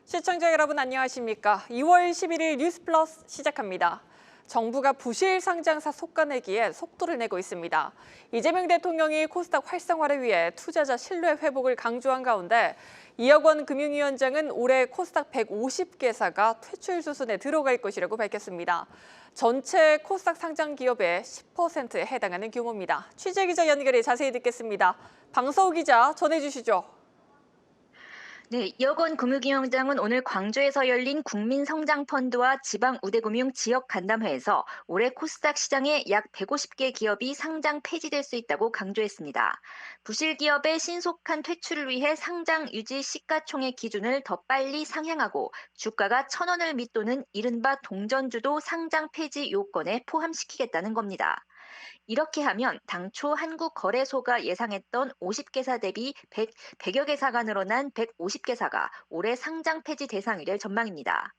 시청자 여러분 안녕하십니까? 2월 11일 뉴스플러스 시작합니다. 정부가 부실 상장사 속가내기에 속도를 내고 있습니다. 이재명 대통령이 코스닥 활성화를 위해 투자자 신뢰 회복을 강조한 가운데 이혁원 금융위원장은 올해 코스닥 150개사가 퇴출 수순에 들어갈 것이라고 밝혔습니다. 전체 코스닥 상장 기업의 10%에 해당하는 규모입니다. 취재기자 연결해 자세히 듣겠습니다. 방서우 기자 전해주시죠. 네, 이혁원 금융위원장은 오늘 광주에서 열린 국민성장펀드와 지방우대금융 지역간담회에서 올해 코스닥 시장에 약 150개 기업이 상장 폐지될 수 있다고 강조했습니다. 부실 기업의 신속한 퇴출을 위해 상장 유지 시가총액 기준을 더 빨리 상향하고 주가가 1,000원을 밑도는 이른바 동전주도 상장 폐지 요건에 포함시키겠다는 겁니다. 이렇게 하면 당초 한국거래소가 예상했던 50개사 대비 100여 개사가 늘어난 150개사가 올해 상장 폐지 대상이 될 전망입니다.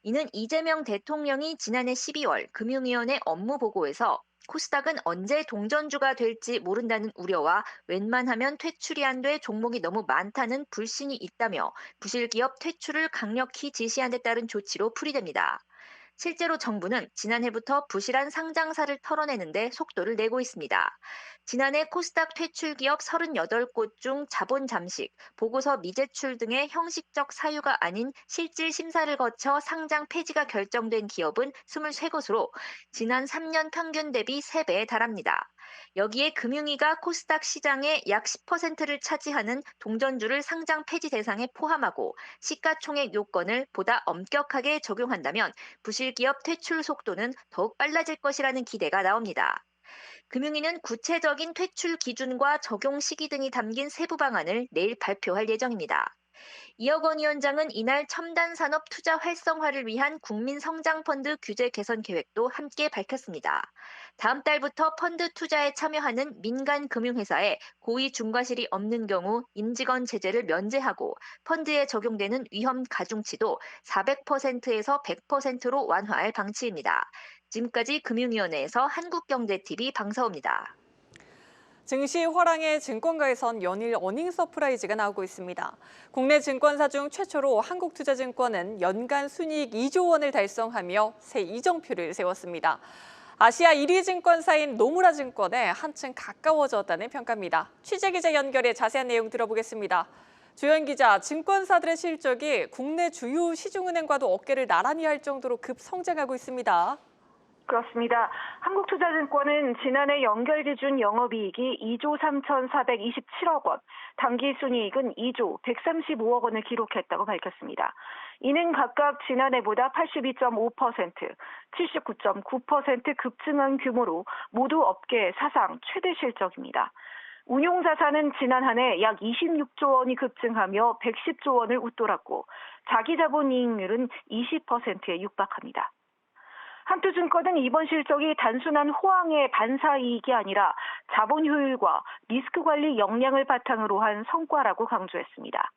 이는 이재명 대통령이 지난해 12월 금융위원회 업무 보고에서 코스닥은 언제 동전주가 될지 모른다는 우려와 웬만하면 퇴출이 안 돼 종목이 너무 많다는 불신이 있다며 부실기업 퇴출을 강력히 지시한 데 따른 조치로 풀이됩니다. 실제로 정부는 지난해부터 부실한 상장사를 털어내는데 속도를 내고 있습니다. 지난해 코스닥 퇴출 기업 38곳 중 자본 잠식, 보고서 미제출 등의 형식적 사유가 아닌 실질 심사를 거쳐 상장 폐지가 결정된 기업은 23곳으로 지난 3년 평균 대비 3배에 달합니다. 여기에 금융위가 코스닥 시장의 약 10%를 차지하는 동전주를 상장 폐지 대상에 포함하고 시가총액 요건을 보다 엄격하게 적용한다면 부실기업 퇴출 속도는 더욱 빨라질 것이라는 기대가 나옵니다. 금융위는 구체적인 퇴출 기준과 적용 시기 등이 담긴 세부 방안을 내일 발표할 예정입니다. 이혁원 위원장은 이날 첨단 산업 투자 활성화를 위한 국민성장펀드 규제 개선 계획도 함께 밝혔습니다. 다음 달부터 펀드 투자에 참여하는 민간 금융회사에 고의 중과실이 없는 경우 임직원 제재를 면제하고 펀드에 적용되는 위험 가중치도 400%에서 100%로 완화할 방침입니다. 지금까지 금융위원회에서 한국경제TV 방서우입니다. 증시 화랑의 증권가에선 연일 어닝 서프라이즈가 나오고 있습니다. 국내 증권사 중 최초로 한국투자증권은 연간 순이익 2조 원을 달성하며 새 이정표를 세웠습니다. 아시아 1위 증권사인 노무라 증권에 한층 가까워졌다는 평가입니다. 취재기자 연결해 자세한 내용 들어보겠습니다. 조현 기자, 증권사들의 실적이 국내 주요 시중은행과도 어깨를 나란히 할 정도로 급성장하고 있습니다. 그렇습니다. 한국투자증권은 지난해 연결 기준 영업이익이 2조 3,427억 원, 당기순이익은 2조 135억 원을 기록했다고 밝혔습니다. 이는 각각 지난해보다 82.5%, 79.9% 급증한 규모로 모두 업계 사상 최대 실적입니다. 운용자산은 지난 한 해 약 26조 원이 급증하며 110조 원을 웃돌았고 자기자본이익률은 20%에 육박합니다. 한투증권은 이번 실적이 단순한 호황의 반사이익이 아니라 자본 효율과 리스크 관리 역량을 바탕으로 한 성과라고 강조했습니다.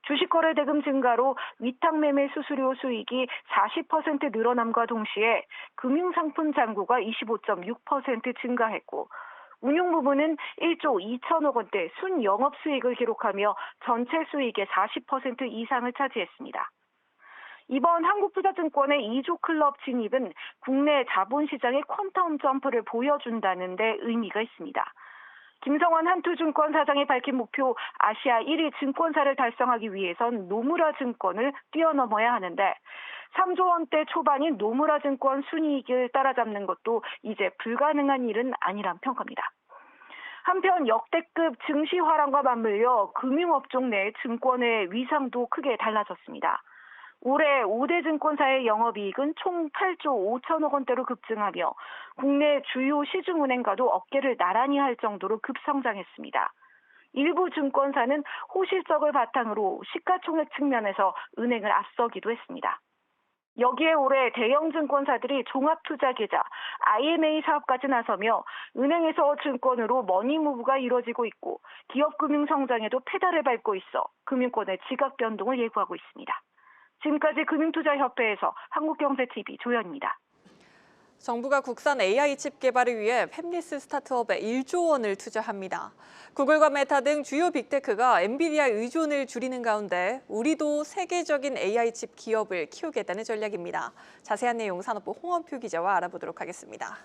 주식거래 대금 증가로 위탁매매 수수료 수익이 40% 늘어남과 동시에 금융상품 잔고가 25.6% 증가했고 운용 부분은 1조 2천억 원대 순영업수익을 기록하며 전체 수익의 40% 이상을 차지했습니다. 이번 한국투자증권의 2조 클럽 진입은 국내 자본시장의 퀀텀 점프를 보여준다는 데 의미가 있습니다. 김성환 한투증권 사장이 밝힌 목표 아시아 1위 증권사를 달성하기 위해선 노무라 증권을 뛰어넘어야 하는데 3조 원대 초반인 노무라 증권 순이익을 따라잡는 것도 이제 불가능한 일은 아니란 평가입니다. 한편 역대급 증시 화랑과 맞물려 금융업종 내 증권의 위상도 크게 달라졌습니다. 올해 5대 증권사의 영업이익은 총 8조 5천억 원대로 급증하며 국내 주요 시중은행과도 어깨를 나란히 할 정도로 급성장했습니다. 일부 증권사는 호실적을 바탕으로 시가총액 측면에서 은행을 앞서기도 했습니다. 여기에 올해 대형 증권사들이 종합투자계좌, IMA 사업까지 나서며 은행에서 증권으로 머니무브가 이뤄지고 있고 기업금융 성장에도 페달을 밟고 있어 금융권의 지각 변동을 예고하고 있습니다. 지금까지 금융투자협회에서 한국경제TV 조현입니다. 정부가 국산 AI 칩 개발을 위해 팹리스 스타트업에 1조 원을 투자합니다. 구글과 메타 등 주요 빅테크가 엔비디아 의존을 줄이는 가운데 우리도 세계적인 AI 칩 기업을 키우겠다는 전략입니다. 자세한 내용 산업부 홍원표 기자와 알아보도록 하겠습니다.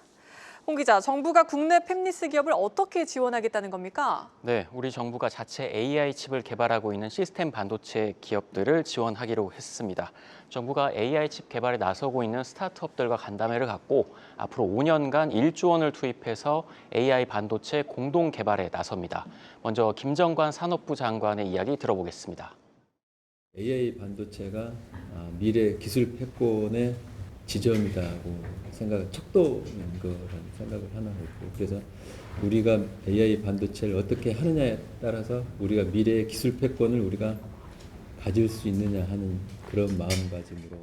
홍 기자, 정부가 국내 팹리스 기업을 어떻게 지원하겠다는 겁니까? 네, 우리 정부가 자체 AI 칩을 개발하고 있는 시스템 반도체 기업들을 지원하기로 했습니다. 정부가 AI 칩 개발에 나서고 있는 스타트업들과 간담회를 갖고 앞으로 5년간 1조 원을 투입해서 AI 반도체 공동 개발에 나섭니다. 먼저 김정관 산업부 장관의 이야기 들어보겠습니다. AI 반도체가 미래 기술 패권의 지점이라고 척도인 거라는 생각을 하나 했고, 그래서 우리가 AI 반도체를 어떻게 하느냐에 따라서 우리가 미래의 기술 패권을 우리가 가질 수 있느냐 하는 그런 마음가짐으로.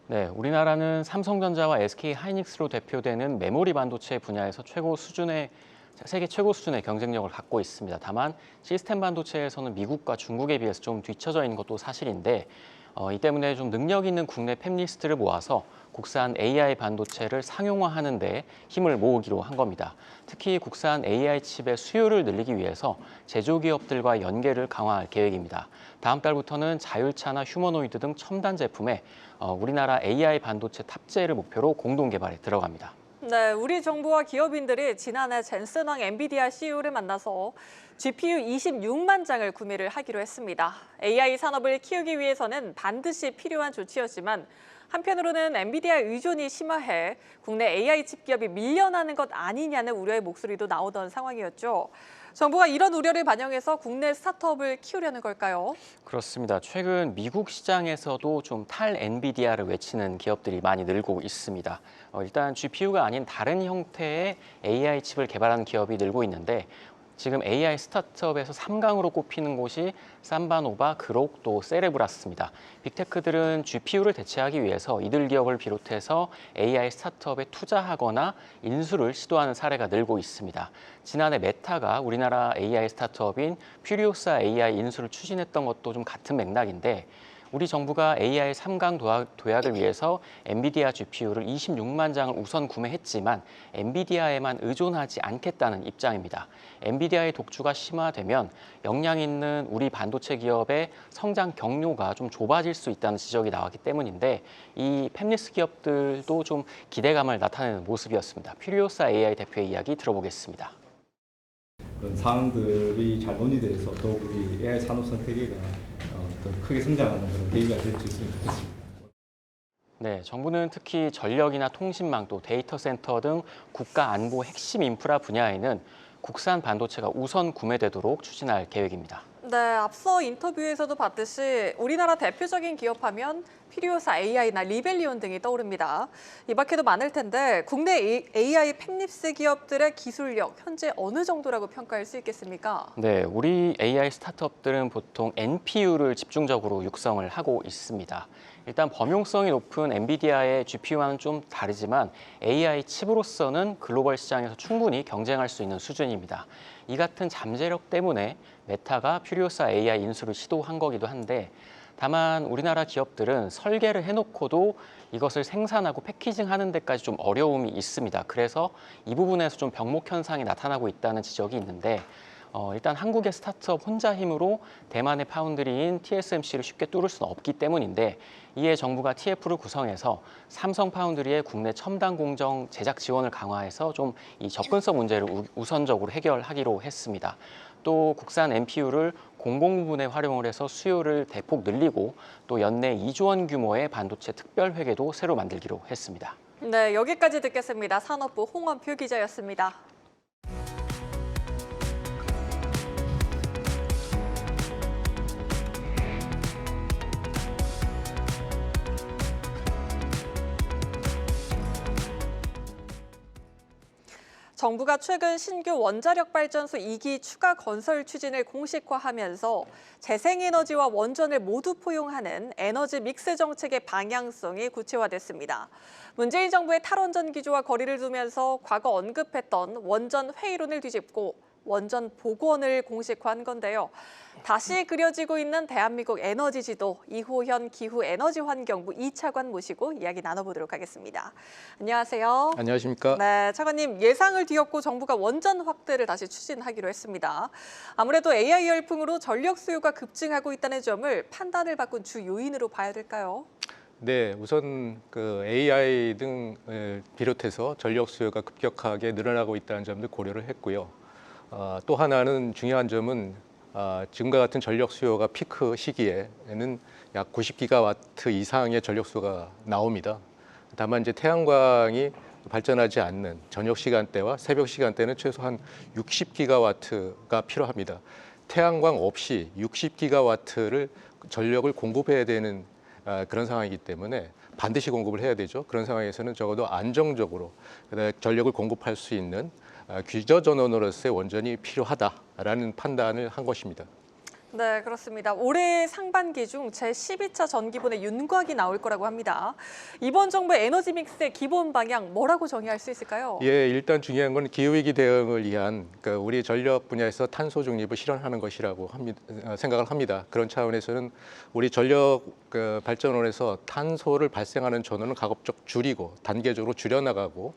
네, 우리나라는 삼성전자와 SK하이닉스로 대표되는 메모리 반도체 분야에서 세계 최고 수준의 경쟁력을 갖고 있습니다. 다만 시스템 반도체에서는 미국과 중국에 비해서 좀 뒤처져 있는 것도 사실인데 이 때문에 좀 능력 있는 국내 팹리스트를 모아서 국산 AI 반도체를 상용화하는 데 힘을 모으기로 한 겁니다. 특히 국산 AI 칩의 수요를 늘리기 위해서 제조기업들과 연계를 강화할 계획입니다. 다음 달부터는 자율차나 휴머노이드 등 첨단 제품에 우리나라 AI 반도체 탑재를 목표로 공동 개발에 들어갑니다. 네, 우리 정부와 기업인들이 지난해 젠슨왕 엔비디아 CEO를 만나서 GPU 26만 장을 구매를 하기로 했습니다. AI 산업을 키우기 위해서는 반드시 필요한 조치였지만 한편으로는 엔비디아 의존이 심화해 국내 AI 칩 기업이 밀려나는 것 아니냐는 우려의 목소리도 나오던 상황이었죠. 정부가 이런 우려를 반영해서 국내 스타트업을 키우려는 걸까요? 그렇습니다. 최근 미국 시장에서도 좀 탈 엔비디아를 외치는 기업들이 많이 늘고 있습니다. 일단 GPU가 아닌 다른 형태의 AI 칩을 개발하는 기업이 늘고 있는데 지금 AI 스타트업에서 3강으로 꼽히는 곳이 삼바노바, 그록, 또 세레브라스입니다. 빅테크들은 GPU를 대체하기 위해서 이들 기업을 비롯해서 AI 스타트업에 투자하거나 인수를 시도하는 사례가 늘고 있습니다. 지난해 메타가 우리나라 AI 스타트업인 퓨리오사 AI 인수를 추진했던 것도 좀 같은 맥락인데 우리 정부가 AI 3강 도약을 위해서 엔비디아 GPU를 26만 장을 우선 구매했지만 엔비디아에만 의존하지 않겠다는 입장입니다. 엔비디아의 독주가 심화되면 역량 있는 우리 반도체 기업의 성장 경로가 좀 좁아질 수 있다는 지적이 나왔기 때문인데 이 팹리스 기업들도 좀 기대감을 나타내는 모습이었습니다. 퓨리오사 AI 대표의 이야기 들어보겠습니다. 그런 사항들이 잘 논의돼서 더욱 우리 AI 산업 선택기가 더 크게 성장하는 그런 계기가 될 수 있으면 좋겠습니다. 네, 정부는 특히 전력이나 통신망 또 데이터 센터 등 국가 안보 핵심 인프라 분야에는 국산 반도체가 우선 구매되도록 추진할 계획입니다. 네, 앞서 인터뷰에서도 봤듯이 우리나라 대표적인 기업하면 피리오사 AI나 리벨리온 등이 떠오릅니다. 이 밖에도 많을 텐데 국내 AI 팹립스 기업들의 기술력 현재 어느 정도라고 평가할 수 있겠습니까? 네, 우리 AI 스타트업들은 보통 NPU를 집중적으로 육성을 하고 있습니다. 일단 범용성이 높은 엔비디아의 GPU와는 좀 다르지만 AI 칩으로서는 글로벌 시장에서 충분히 경쟁할 수 있는 수준입니다. 이 같은 잠재력 때문에 메타가 퓨리오사 AI 인수를 시도한 거기도 한데 다만 우리나라 기업들은 설계를 해놓고도 이것을 생산하고 패키징하는 데까지 좀 어려움이 있습니다. 그래서 이 부분에서 좀 병목 현상이 나타나고 있다는 지적이 있는데 일단 한국의 스타트업 혼자 힘으로 대만의 파운드리인 TSMC를 쉽게 뚫을 수는 없기 때문인데 이에 정부가 TF를 구성해서 삼성 파운드리의 국내 첨단 공정 제작 지원을 강화해서 좀 이 접근성 문제를 우선적으로 해결하기로 했습니다. 또 국산 NPU를 공공부문에 활용을 해서 수요를 대폭 늘리고 또 연내 2조 원 규모의 반도체 특별회계도 새로 만들기로 했습니다. 네, 여기까지 듣겠습니다. 산업부 홍원표 기자였습니다. 정부가 최근 신규 원자력 발전소 2기 추가 건설 추진을 공식화하면서 재생에너지와 원전을 모두 포용하는 에너지 믹스 정책의 방향성이 구체화됐습니다. 문재인 정부의 탈원전 기조와 거리를 두면서 과거 언급했던 원전 회의론을 뒤집고 원전 복원을 공식화한 건데요. 다시 그려지고 있는 대한민국 에너지 지도, 이호현 기후에너지환경부 2차관 모시고 이야기 나눠보도록 하겠습니다. 안녕하세요. 안녕하십니까? 네, 차관님, 예상을 뒤엎고 정부가 원전 확대를 다시 추진하기로 했습니다. 아무래도 AI 열풍으로 전력 수요가 급증하고 있다는 점을 판단을 바꾼 주 요인으로 봐야 될까요? 네, 우선 그 AI 등을 비롯해서 전력 수요가 급격하게 늘어나고 있다는 점도 고려를 했고요. 또 하나는 중요한 점은 지금과 같은 전력 수요가 피크 시기에는 약 90기가와트 이상의 전력 수요가 나옵니다. 다만 이제 태양광이 발전하지 않는 저녁 시간대와 새벽 시간대는 최소한 60기가와트가 필요합니다. 태양광 없이 60기가와트를 전력을 공급해야 되는 그런 상황이기 때문에 반드시 공급을 해야 되죠. 그런 상황에서는 적어도 안정적으로 전력을 공급할 수 있는 규저 전원으로서의 원전이 필요하다라는 판단을 한 것입니다. 네, 그렇습니다. 올해 상반기 중 제12차 전기분의 윤곽이 나올 거라고 합니다. 이번 정부의 에너지 믹스의 기본 방향 뭐라고 정의할 수 있을까요? 예, 일단 중요한 건 기후위기 대응을 위한 우리 전력 분야에서 탄소 중립을 실현하는 것이라고 생각을 합니다. 그런 차원에서는 우리 전력 발전원에서 탄소를 발생하는 전원을 가급적 줄이고 단계적으로 줄여나가고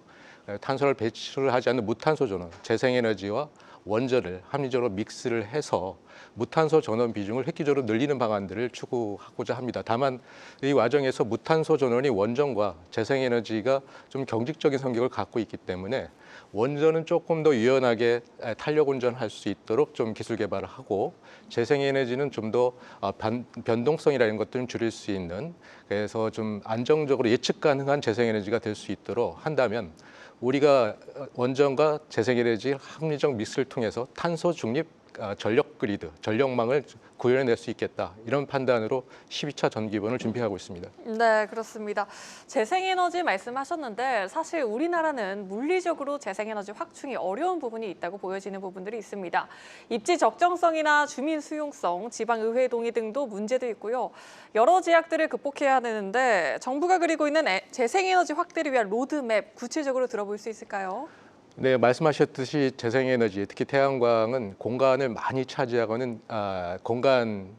탄소를 배출을 하지 않는 무탄소 전원, 재생에너지와 원전을 합리적으로 믹스를 해서 무탄소 전원 비중을 획기적으로 늘리는 방안들을 추구하고자 합니다. 다만 이 과정에서 무탄소 전원이 원전과 재생에너지가 좀 경직적인 성격을 갖고 있기 때문에 원전은 조금 더 유연하게 탄력 운전할 수 있도록 좀 기술 개발을 하고 재생에너지는 좀 더 변동성이라는 것들을 줄일 수 있는, 그래서 좀 안정적으로 예측 가능한 재생에너지가 될 수 있도록 한다면 우리가 원전과 재생에너지 합리적 믹스를 통해서 탄소 중립 전력 그리드, 전력망을 구현해낼 수 있겠다. 이런 판단으로 12차 전기분을 준비하고 있습니다. 네, 그렇습니다. 재생에너지 말씀하셨는데 사실 우리나라는 물리적으로 재생에너지 확충이 어려운 부분이 있다고 보여지는 부분들이 있습니다. 입지 적정성이나 주민 수용성, 지방의회 동의 등도 문제도 있고요. 여러 제약들을 극복해야 하는데 정부가 그리고 있는 재생에너지 확대를 위한 로드맵 구체적으로 들어볼 수 있을까요? 네, 말씀하셨듯이 재생에너지, 특히 태양광은 공간을 많이 차지하고는 공간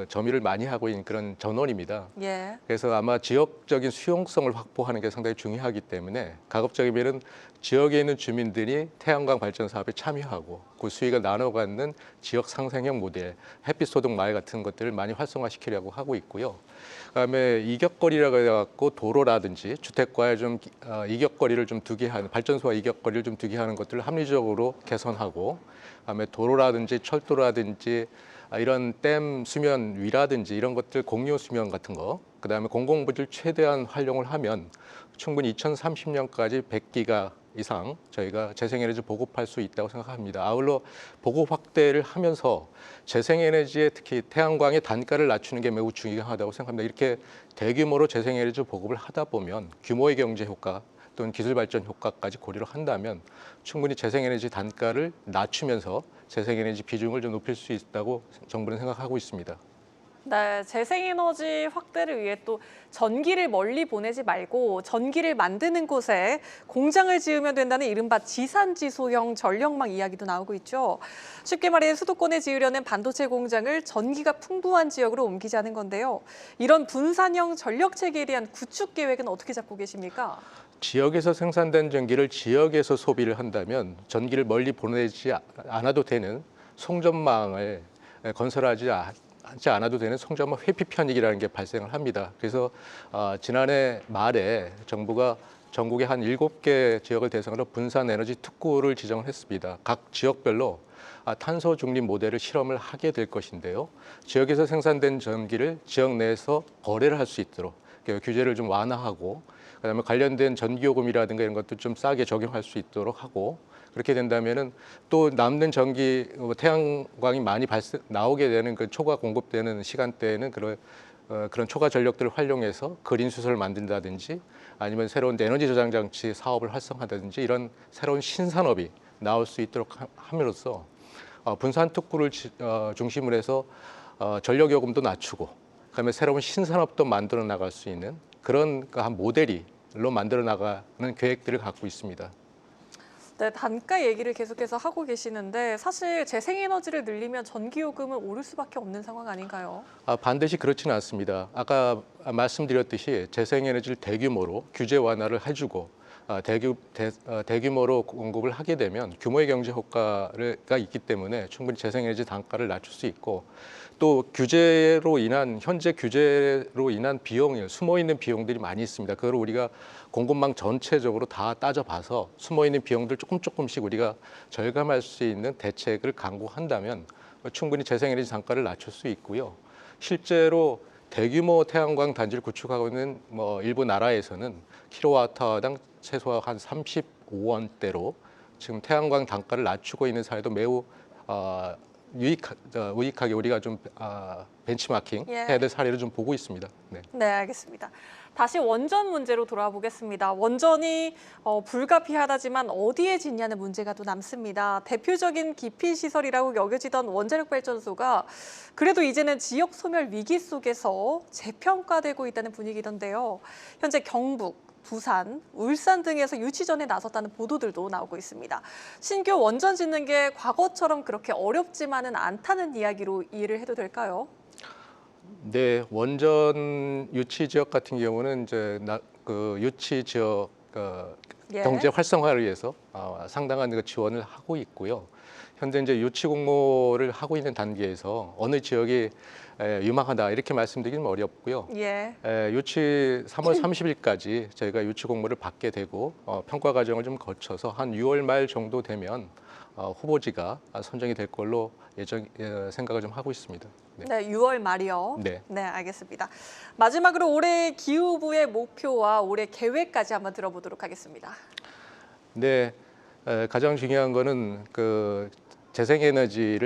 점유를 많이 하고 있는 그런 전원입니다. 예. 그래서 아마 지역적인 수용성을 확보하는 게 상당히 중요하기 때문에 가급적이면은 지역에 있는 주민들이 태양광 발전 사업에 참여하고 그 수익을 나눠 갖는 지역 상생형 모델, 햇빛 소득 마을 같은 것들을 많이 활성화시키려고 하고 있고요. 그다음에 이격거리라고 해갖고 도로라든지 주택과의 좀 이격거리를 좀 두게 하는, 발전소와 이격거리를 좀 두게 하는 것들을 합리적으로 개선하고, 그다음에 도로라든지 철도라든지 이런 댐 수면 위라든지 이런 것들 공유 수면 같은 거, 그다음에 공공부지를 최대한 활용을 하면 충분히 2030년까지 100기가 이상 저희가 재생에너지 보급할 수 있다고 생각합니다. 아울러 보급 확대를 하면서 재생에너지에 특히 태양광의 단가를 낮추는 게 매우 중요하다고 생각합니다. 이렇게 대규모로 재생에너지 보급을 하다 보면 규모의 경제 효과 또는 기술 발전 효과까지 고려를 한다면 충분히 재생에너지 단가를 낮추면서 재생에너지 비중을 좀 높일 수 있다고 정부는 생각하고 있습니다. 네, 재생에너지 확대를 위해 또 전기를 멀리 보내지 말고 전기를 만드는 곳에 공장을 지으면 된다는 이른바 지산지소형 전력망 이야기도 나오고 있죠. 쉽게 말해 수도권에 지으려는 반도체 공장을 전기가 풍부한 지역으로 옮기자는 건데요. 이런 분산형 전력 체계에 대한 구축 계획은 어떻게 잡고 계십니까? 지역에서 생산된 전기를 지역에서 소비를 한다면 전기를 멀리 보내지 않아도 되는 송전망을 건설하지 않아도 되는 송전망 회피 편익이라는 게 발생을 합니다. 그래서 지난해 말에 정부가 전국의 한 7개 지역을 대상으로 분산 에너지 특구를 지정을 했습니다. 각 지역별로 탄소 중립 모델을 실험을 하게 될 것인데요. 지역에서 생산된 전기를 지역 내에서 거래를 할 수 있도록 규제를 좀 완화하고, 그다음에 관련된 전기요금이라든가 이런 것도 좀 싸게 적용할 수 있도록 하고, 그렇게 된다면은 또 남는 전기 태양광이 많이 나오게 되는 그 초과 공급되는 시간대에는 그런 초과 전력들을 활용해서 그린 수소를 만든다든지 아니면 새로운 에너지 저장 장치 사업을 활성화하든지 이런 새로운 신산업이 나올 수 있도록 함으로써 분산 특구를 중심으로 해서 전력 요금도 낮추고, 그다음에 새로운 신산업도 만들어 나갈 수 있는 그런 한 모델로 만들어 나가는 계획들을 갖고 있습니다. 네, 단가 얘기를 계속해서 하고 계시는데 사실 재생에너지를 늘리면 전기요금은 오를 수밖에 없는 상황 아닌가요? 반드시 그렇지는 않습니다. 아까 말씀드렸듯이 재생에너지를 대규모로 규제 완화를 해주고 대규모로 공급을 하게 되면 규모의 경제 효과가 있기 때문에 충분히 재생에너지 단가를 낮출 수 있고 또 현재 규제로 인한 비용이 숨어 있는 비용들이 많이 있습니다. 그걸 우리가 공급망 전체적으로 다 따져봐서 숨어 있는 비용들 조금씩 우리가 절감할 수 있는 대책을 강구한다면 충분히 재생에너지 단가를 낮출 수 있고요. 실제로 대규모 태양광 단지를 구축하고 있는 일부 나라에서는 킬로와트당 최소한 한 35원대로 지금 태양광 단가를 낮추고 있는 사례도 매우 유익하게 우리가 좀 벤치마킹 해야 될 사례를 좀 보고 있습니다. 네. 네, 알겠습니다. 다시 원전 문제로 돌아와 보겠습니다. 원전이 불가피하다지만 어디에 짓냐는 문제가 또 남습니다. 대표적인 기피 시설이라고 여겨지던 원자력 발전소가 그래도 이제는 지역 소멸 위기 속에서 재평가되고 있다는 분위기던데요. 현재 경북, 부산, 울산 등에서 유치전에 나섰다는 보도들도 나오고 있습니다. 신규 원전 짓는 게 과거처럼 그렇게 어렵지만은 않다는 이야기로 이해를 해도 될까요? 네, 원전 유치 지역 같은 경우는 이제 유치 지역 경제 활성화를 위해서 상당한 지원을 하고 있고요. 현재 이제 유치 공모를 하고 있는 단계에서 어느 지역이 유망하다 이렇게 말씀드리기는 어렵고요. 유치 3월 30일까지 저희가 유치 공모를 받게 되고 평가 과정을 좀 거쳐서 한 6월 말 정도 되면 후보지가 선정이 될 걸로 생각을 좀 하고 있습니다. 네, 6월 말이요. 네. 네, 알겠습니다. 마지막으로 올해 기후부의 목표와 올해 계획까지 한번 들어보도록 하겠습니다. 네, 가장 중요한 거는 재생에너지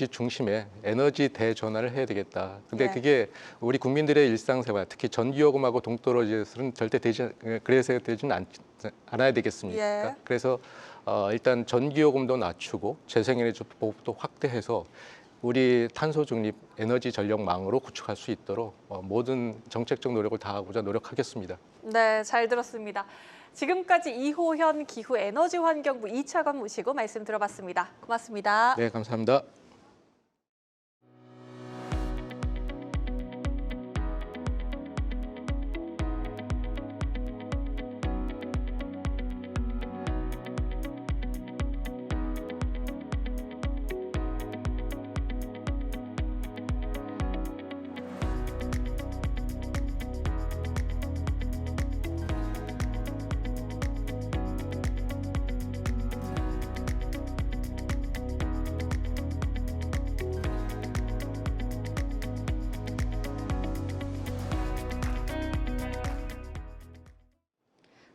중심의 에너지 대전환을 해야 되겠다. 근데 그게 우리 국민들의 일상생활, 특히 전기요금하고 동떨어져서는 절대 그래서 되지는 않아야 되겠습니까? 그래서 일단 전기요금도 낮추고 재생에너지 보급도 확대해서 우리 탄소 중립 에너지 전력망으로 구축할 수 있도록 모든 정책적 노력을 다하고자 노력하겠습니다. 네, 잘 들었습니다. 지금까지 이호현 기후에너지환경부 2차관 모시고 말씀 들어봤습니다. 고맙습니다. 네, 감사합니다.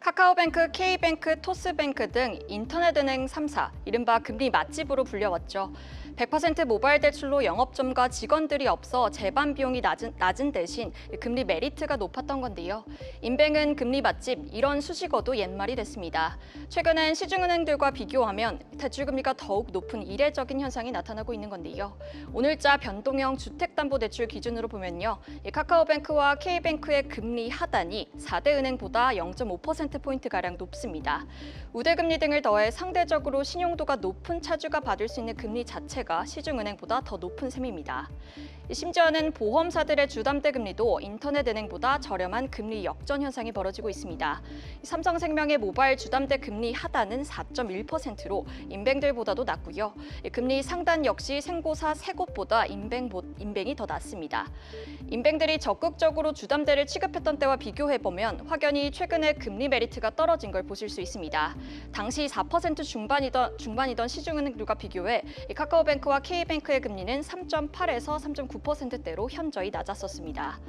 카카오뱅크, K뱅크, 토스뱅크 등 인터넷은행 3사, 이른바 금리 맛집으로 불려왔죠. 100% 모바일 대출로 영업점과 직원들이 없어 재반 비용이 낮은 대신 금리 메리트가 높았던 건데요. 인뱅은 금리 맛집, 이런 수식어도 옛말이 됐습니다. 최근엔 시중은행들과 비교하면 대출금리가 더욱 높은 이례적인 현상이 나타나고 있는 건데요. 오늘자 변동형 주택담보대출 기준으로 보면요. 카카오뱅크와 K뱅크의 금리 하단이 4대 은행보다 0.5%포인트가량 높습니다. 우대금리 등을 더해 상대적으로 신용도가 높은 차주가 받을 수 있는 금리 자체가 시중은행보다 더 높은 셈입니다. 심지어는 보험사들의 주담대 금리도 인터넷은행보다 저렴한 금리 역전 현상이 벌어지고 있습니다. 삼성생명의 모바일 주담대 금리 하단은 4.1%로 인뱅들보다도 낮고요. 금리 상단 역시 생보사 3곳보다 인뱅이 더 낮습니다. 인뱅들이 적극적으로 주담대를 취급했던 때와 비교해보면 확연히 최근에 금리 메리트가 떨어진 걸 보실 수 있습니다. 당시 4% 중반이던 시중은행들과 비교해 카카오뱅크와 K뱅크의 금리는 3.8에서 3.9%대로 현저히 낮았었습니다.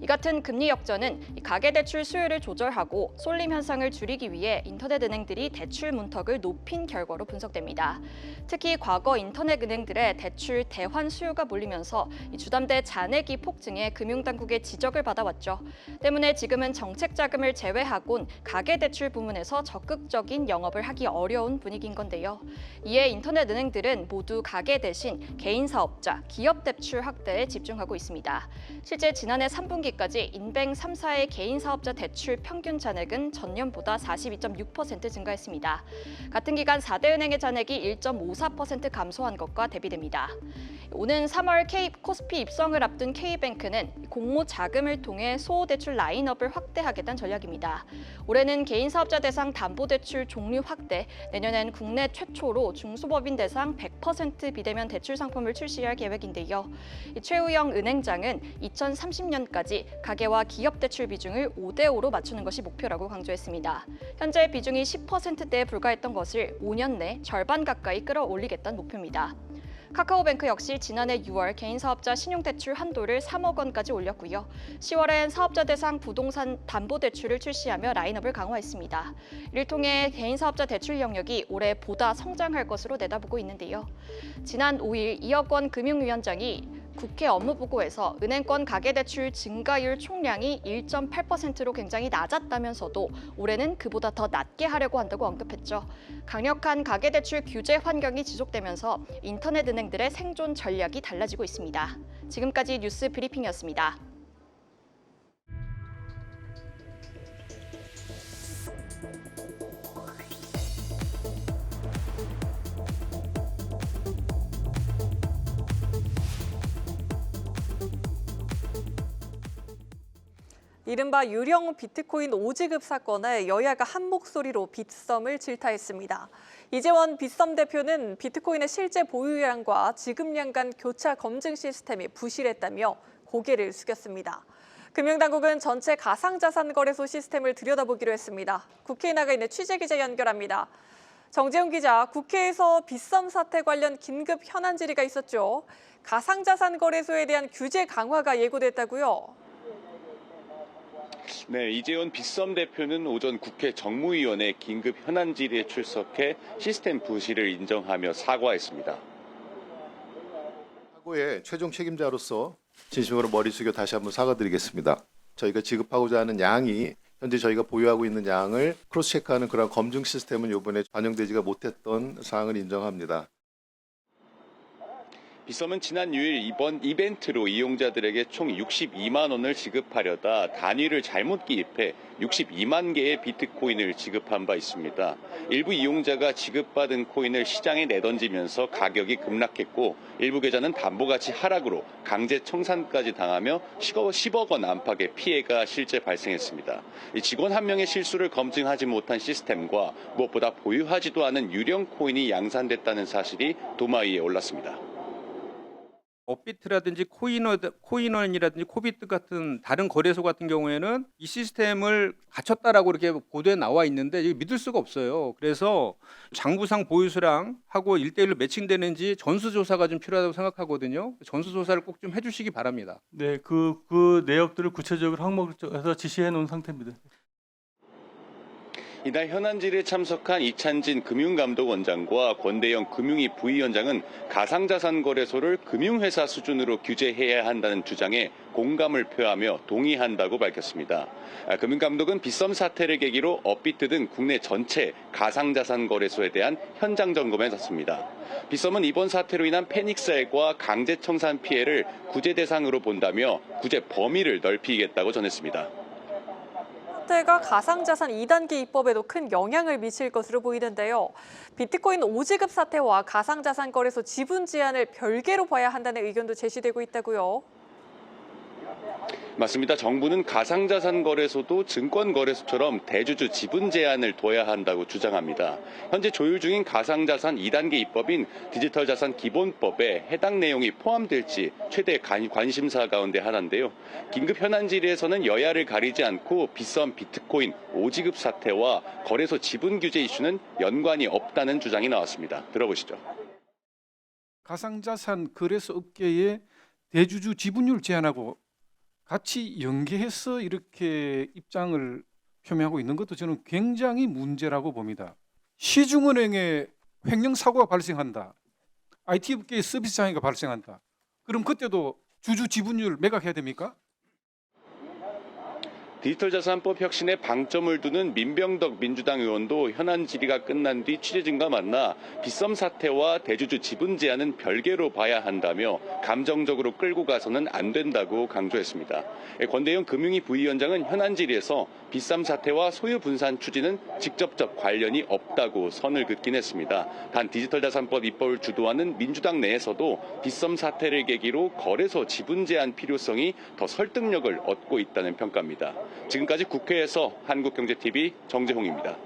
이 같은 금리 역전은 가계대출 수요를 조절하고 쏠림 현상을 줄이기 위해 인터넷은행들이 대출 문턱을 높인 결과로 분석됩니다. 특히 과거 인터넷은행들의 대출 대환 수요가 몰리면서 주담대 잔액이 폭증해 금융당국의 지적을 받아왔죠. 때문에 지금은 정책 자금을 제외하곤 가계대출 부문에서 적극적인 영업을 하기 어려운 분위기인 건데요. 이에 인터넷은행들은 모두 가계 가계 대신 개인 사업자, 기업 대출 확대에 집중하고 있습니다. 실제 지난해 3분기까지 인뱅 3사의 개인 사업자 대출 평균 잔액은 전년보다 42.6% 증가했습니다. 같은 기간 4대 은행의 잔액이 1.54% 감소한 것과 대비됩니다. 오는 3월 코스피 입성을 앞둔 K뱅크는 공모 자금을 통해 소호대출 라인업을 확대하겠다는 전략입니다. 올해는 개인 사업자 대상 담보대출 종류 확대, 내년엔 국내 최초로 중소법인 대상 100% 비대면 대출 상품을 출시할 계획인데요. 최우영 은행장은 2030년까지 가계와 기업 대출 비중을 5대5로 맞추는 것이 목표라고 강조했습니다. 현재 비중이 10%대에 불과했던 것을 5년 내 절반 가까이 끌어올리겠다는 목표입니다. 카카오뱅크 역시 지난해 6월 개인 사업자 신용대출 한도를 3억 원까지 올렸고요. 10월엔 사업자 대상 부동산 담보대출을 출시하며 라인업을 강화했습니다. 이를 통해 개인 사업자 대출 영역이 올해 보다 성장할 것으로 내다보고 있는데요. 지난 5일 이혁원 금융위원장이 국회 업무보고에서 은행권 가계대출 증가율 총량이 1.8%로 굉장히 낮았다면서도 올해는 그보다 더 낮게 하려고 한다고 언급했죠. 강력한 가계대출 규제 환경이 지속되면서 인터넷 은행들의 생존 전략이 달라지고 있습니다. 지금까지 뉴스 브리핑이었습니다. 이른바 유령 비트코인 오지급 사건에 여야가 한 목소리로 빗썸을 질타했습니다. 이재원 빗썸 대표는 비트코인의 실제 보유량과 지급량 간 교차 검증 시스템이 부실했다며 고개를 숙였습니다. 금융당국은 전체 가상자산 거래소 시스템을 들여다보기로 했습니다. 국회에 나가 있는 취재기자 연결합니다. 정재훈 기자, 국회에서 빗썸 사태 관련 긴급 현안 질의가 있었죠. 가상자산 거래소에 대한 규제 강화가 예고됐다고요? 네, 이재원 빗썸 대표는 오전 국회 정무위원회 긴급 현안 질의에 출석해 시스템 부실을 인정하며 사과했습니다. 사고의 최종 책임자로서 진심으로 머리 숙여 다시 한번 사과드리겠습니다. 저희가 지급하고자 하는 양이 현재 저희가 보유하고 있는 양을 크로스 체크하는 그런 검증 시스템은 이번에 반영되지가 못했던 사항을 인정합니다. 빗썸은 지난 6일 이번 이벤트로 이용자들에게 총 62만 원을 지급하려다 단위를 잘못 기입해 62만 개의 비트코인을 지급한 바 있습니다. 일부 이용자가 지급받은 코인을 시장에 내던지면서 가격이 급락했고 일부 계좌는 담보가치 하락으로 강제 청산까지 당하며 10억 원 안팎의 피해가 실제 발생했습니다. 직원 한 명의 실수를 검증하지 못한 시스템과 무엇보다 보유하지도 않은 유령 코인이 양산됐다는 사실이 도마 위에 올랐습니다. 업비트라든지 코인원이라든지 코비트 같은 다른 거래소 같은 경우에는 이 시스템을 갖췄다라고 이렇게 보도에 나와 있는데 이게 믿을 수가 없어요. 그래서 장부상 보유수량하고 1대1로 매칭되는지 전수조사가 좀 필요하다고 생각하거든요. 전수조사를 꼭 좀 해주시기 바랍니다. 네, 그 내역들을 구체적으로 항목해서 지시해 놓은 상태입니다. 이날 현안 질의에 참석한 이찬진 금융감독원장과 권대영 금융위 부위원장은 가상자산 거래소를 금융회사 수준으로 규제해야 한다는 주장에 공감을 표하며 동의한다고 밝혔습니다. 금융감독은 빗썸 사태를 계기로 업비트 등 국내 전체 가상자산 거래소에 대한 현장 점검에 나섰습니다. 빗썸은 이번 사태로 인한 패닉셀과 강제 청산 피해를 구제 대상으로 본다며 구제 범위를 넓히겠다고 전했습니다. 사태가 가상자산 2단계 입법에도 큰 영향을 미칠 것으로 보이는데요. 비트코인 오지급 사태와 가상자산 거래소 지분 제한을 별개로 봐야 한다는 의견도 제시되고 있다고요. 맞습니다. 정부는 가상자산 거래소도 증권거래소처럼 대주주 지분 제한을 둬야 한다고 주장합니다. 현재 조율 중인 가상자산 2단계 입법인 디지털자산 기본법에 해당 내용이 포함될지 최대 관심사 가운데 하나인데요. 긴급 현안 질의에서는 여야를 가리지 않고 빗썸 비트코인 오지급 사태와 거래소 지분 규제 이슈는 연관이 없다는 주장이 나왔습니다. 들어보시죠. 가상자산 거래소 업계의 대주주 지분율 제한하고 같이 연계해서 이렇게 입장을 표명하고 있는 것도 저는 굉장히 문제라고 봅니다. 시중은행에 횡령 사고가 발생한다. IT 업계의 서비스 장애가 발생한다. 그럼 그때도 주주 지분율 매각해야 됩니까? 디지털자산법 혁신에 방점을 두는 민병덕 민주당 의원도 현안 질의가 끝난 뒤 취재진과 만나 빗썸 사태와 대주주 지분 제한은 별개로 봐야 한다며 감정적으로 끌고 가서는 안 된다고 강조했습니다. 권대영 금융위 부위원장은 현안 질의에서 빗썸 사태와 소유 분산 추진은 직접적 관련이 없다고 선을 긋긴 했습니다. 단 디지털자산법 입법을 주도하는 민주당 내에서도 빗썸 사태를 계기로 거래소 지분 제한 필요성이 더 설득력을 얻고 있다는 평가입니다. 지금까지 국회에서 한국경제TV 정재홍입니다.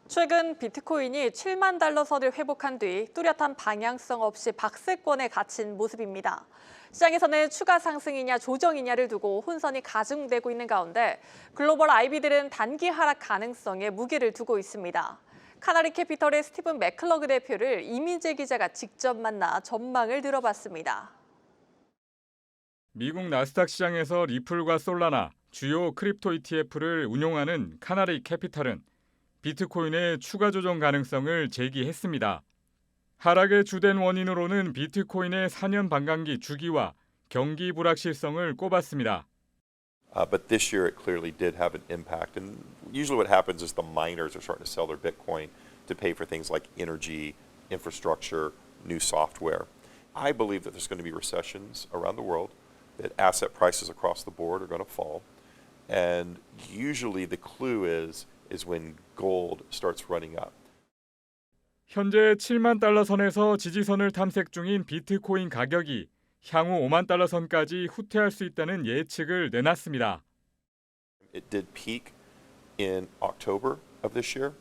최근 비트코인이 7만 달러 선을 회복한 뒤 뚜렷한 방향성 없이 박스권에 갇힌 모습입니다. 시장에서는 추가 상승이냐 조정이냐를 두고 혼선이 가중되고 있는 가운데 글로벌 IB들은 단기 하락 가능성에 무게를 두고 있습니다. 카나리 캐피털의 스티븐 맥클러그 대표를 이민재 기자가 직접 만나 전망을 들어봤습니다. 미국 나스닥 시장에서 리플과 솔라나, 주요 크립토 ETF를 운용하는 카나리 캐피털은 비트코인의 추가 조정 가능성을 제기했습니다. 하락의 주된 원인으로는 비트코인의 4년 반감기 주기와 경기 불확실성을 꼽았습니다. But this year it clearly did have an impact. And usually what happens is the miners are starting to sell their Bitcoin to pay for things like energy, infrastructure, new software. I believe that there's going to be recessions around the world, that asset prices across the board are going to fall. And usually the clue is when gold starts running up. 현재 7만 달러 선에서 지지선을 탐색 중인 비트코인 가격이 향후 5만 달러 선까지 후퇴할 수 있다는 예측을 내놨습니다. It did peak in October of this year,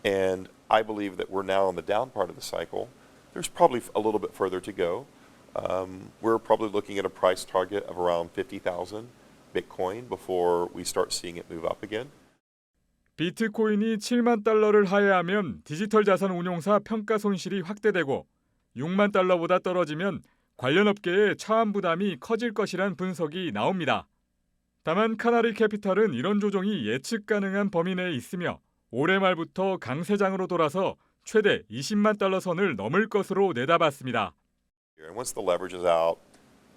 and I believe that we're now in the down part of the cycle. There's probably a little bit further to go. We're probably looking at a price target of around 50,000 Bitcoin before we start seeing it move up again. 비트코인이 7만 달러를 하회하면 디지털 자산 운용사 평가 손실이 확대되고 6만 달러보다 떨어지면 관련 업계의 차환 부담이 커질 것이란 분석이 나옵니다. 다만 카나리 캐피털은 이런 조정이 예측 가능한 범위 내에 있으며 올해 말부터 강세장으로 돌아서 최대 20만 달러 선을 넘을 것으로 내다봤습니다. And once the leverage is out,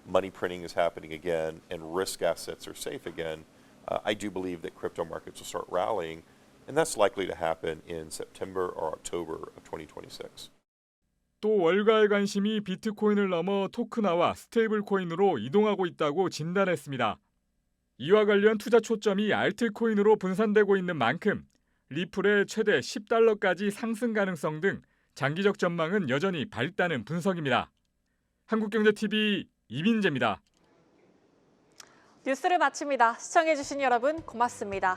money printing is happening again, and risk assets are safe again, I do believe that crypto markets will start rallying, and that's likely to happen in September or October of 2026. 또 월가의 관심이 비트코인을 넘어 토큰화와 스테이블 코인으로 이동하고 있다고 진단했습니다. 이와 관련 투자 초점이 알트코인으로 분산되고 있는 만큼 리플의 최대 10달러까지 상승 가능성 등 장기적 전망은 여전히 밝다는 분석입니다. 한국경제TV 이민재입니다. 뉴스를 마칩니다. 시청해주신 여러분 고맙습니다.